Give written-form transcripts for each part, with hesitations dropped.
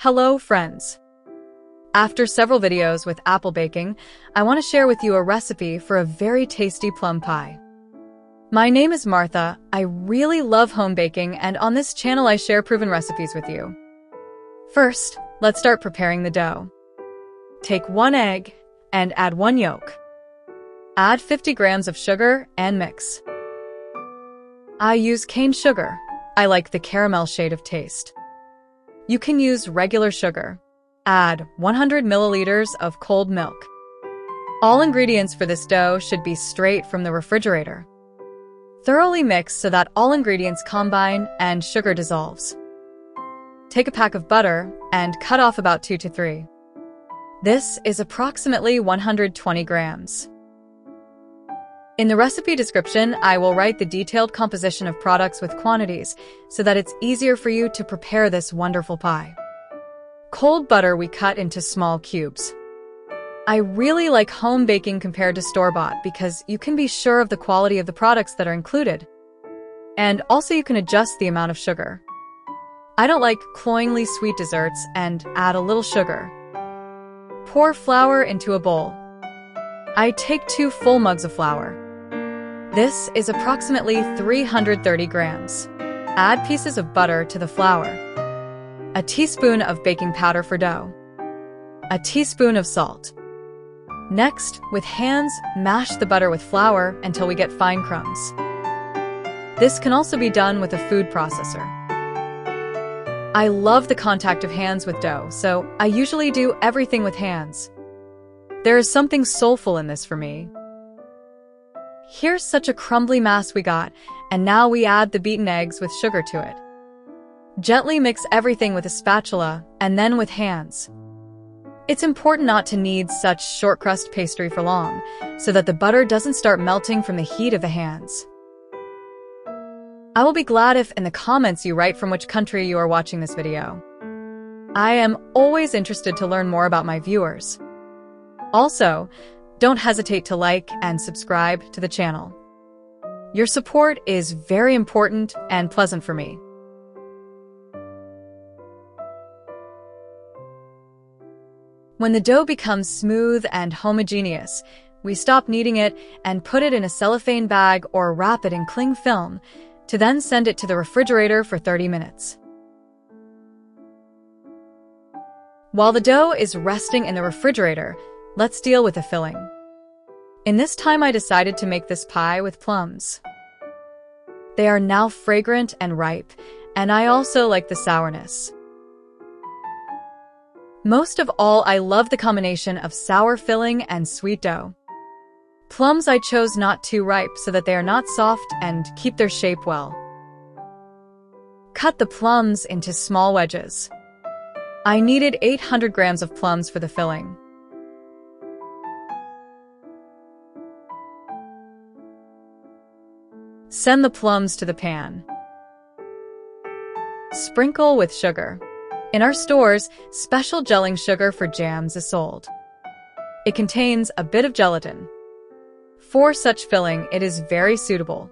Hello, friends. After several videos with apple baking, I want to share with you a recipe for a very tasty plum pie. My name is Martha. I really love home baking, and on this channel I share proven recipes with you. First, let's start preparing the dough. Take 1 egg and add 1 yolk. Add 50 grams of sugar and mix. I use cane sugar. I like the caramel shade of taste. You can use regular sugar. Add 100 milliliters of cold milk. All ingredients for this dough should be straight from the refrigerator. Thoroughly mix so that all ingredients combine and sugar dissolves. Take a pack of butter and cut off about 2 to 3. This is approximately 120 grams. In the recipe description, I will write the detailed composition of products with quantities so that it's easier for you to prepare this wonderful pie. Cold butter we cut into small cubes. I really like home baking compared to store-bought because you can be sure of the quality of the products that are included. And also you can adjust the amount of sugar. I don't like cloyingly sweet desserts and add a little sugar. Pour flour into a bowl. I take 2 full mugs of flour. This is approximately 330 grams. Add pieces of butter to the flour. A teaspoon of baking powder for dough. A teaspoon of salt. Next, with hands, mash the butter with flour until we get fine crumbs. This can also be done with a food processor. I love the contact of hands with dough, so I usually do everything with hands. There is something soulful in this for me. Here's such a crumbly mass we got, and now we add the beaten eggs with sugar to it. Gently mix everything with a spatula and then with hands. It's important not to knead such short crust pastry for long, so that the butter doesn't start melting from the heat of the hands. I will be glad if in the comments you write from which country you are watching this video. I am always interested to learn more about my viewers. Also, don't hesitate to like and subscribe to the channel. Your support is very important and pleasant for me. When the dough becomes smooth and homogeneous, we stop kneading it and put it in a cellophane bag or wrap it in cling film to then send it to the refrigerator for 30 minutes. While the dough is resting in the refrigerator, let's deal with the filling. In this time I decided to make this pie with plums. They are now fragrant and ripe, and I also like the sourness. Most of all, I love the combination of sour filling and sweet dough. Plums I chose not too ripe so that they are not soft and keep their shape well. Cut the plums into small wedges. I needed 800 grams of plums for the filling. Send the plums to the pan. Sprinkle with sugar. In our stores, special gelling sugar for jams is sold. It contains a bit of gelatin. For such filling, it is very suitable.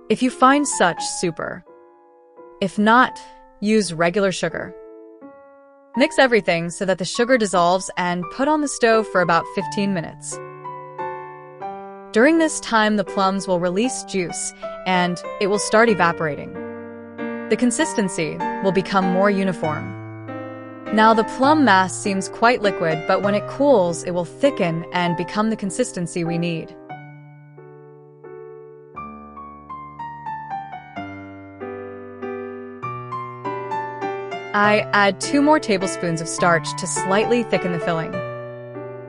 If you find such, super. If not, use regular sugar. Mix everything so that the sugar dissolves and put on the stove for about 15 minutes. During this time, the plums will release juice and it will start evaporating. The consistency will become more uniform. Now the plum mass seems quite liquid, but when it cools, it will thicken and become the consistency we need. I add 2 more tablespoons of starch to slightly thicken the filling.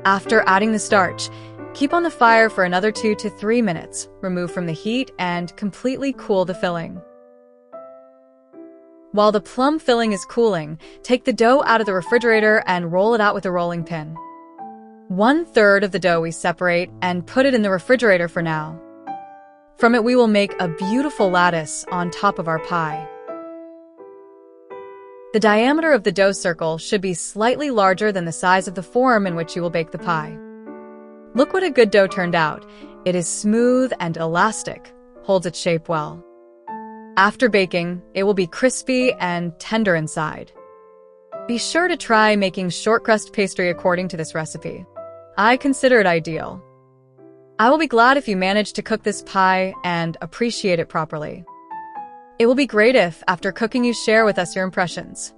After adding the starch, keep on the fire for another 2 to 3 minutes, remove from the heat, and completely cool the filling. While the plum filling is cooling, take the dough out of the refrigerator and roll it out with a rolling pin. 1/3 of the dough we separate and put it in the refrigerator for now. From it we will make a beautiful lattice on top of our pie. The diameter of the dough circle should be slightly larger than the size of the form in which you will bake the pie. Look what a good dough turned out. It is smooth and elastic, holds its shape well. After baking, it will be crispy and tender inside. Be sure to try making short crust pastry according to this recipe. I consider it ideal. I will be glad if you manage to cook this pie and appreciate it properly. It will be great if, after cooking, you share with us your impressions.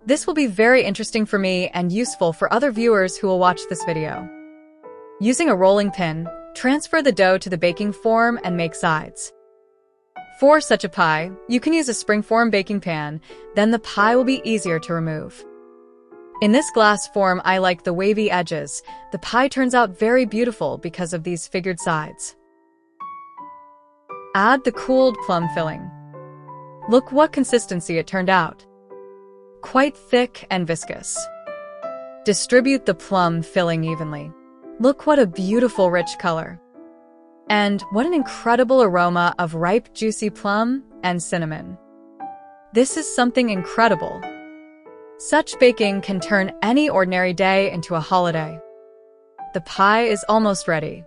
This will be very interesting for me and useful for other viewers who will watch this video. Using a rolling pin, transfer the dough to the baking form and make sides. For such a pie, you can use a springform baking pan, then the pie will be easier to remove. In this glass form, I like the wavy edges. The pie turns out very beautiful because of these figured sides. Add the cooled plum filling. Look what consistency it turned out. Quite thick and viscous. Distribute the plum filling evenly. Look what a beautiful rich color. And what an incredible aroma of ripe juicy plum and cinnamon. This is something incredible. Such baking can turn any ordinary day into a holiday. The pie is almost ready.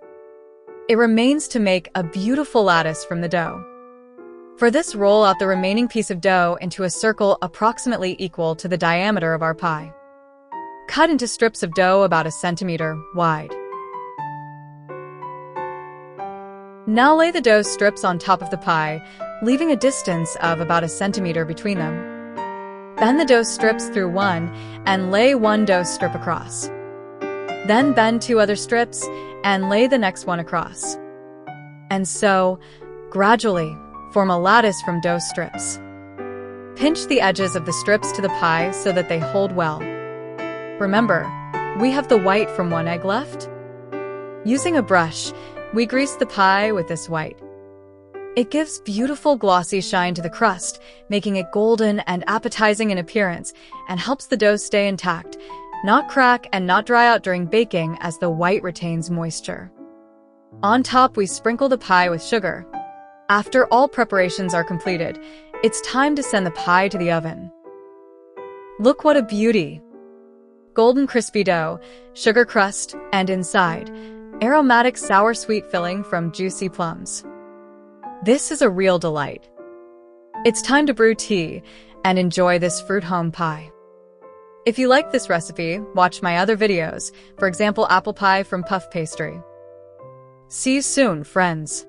It remains to make a beautiful lattice from the dough. For this, roll out the remaining piece of dough into a circle approximately equal to the diameter of our pie. Cut into strips of dough about 1 centimeter wide. Now lay the dough strips on top of the pie, leaving a distance of about 1 centimeter between them. Bend the dough strips through one and lay one dough strip across. Then bend 2 other strips and lay the next one across. And so, gradually, form a lattice from dough strips. Pinch the edges of the strips to the pie so that they hold well. Remember, we have the white from 1 egg left. Using a brush, we grease the pie with this white. It gives beautiful glossy shine to the crust, making it golden and appetizing in appearance, and helps the dough stay intact, not crack and not dry out during baking as the white retains moisture. On top, we sprinkle the pie with sugar. After all preparations are completed, it's time to send the pie to the oven. Look what a beauty! Golden crispy dough, sugar crust, and inside, aromatic sour-sweet filling from juicy plums. This is a real delight. It's time to brew tea and enjoy this fruit home pie. If you like this recipe, watch my other videos, for example apple pie from puff pastry. See you soon, friends.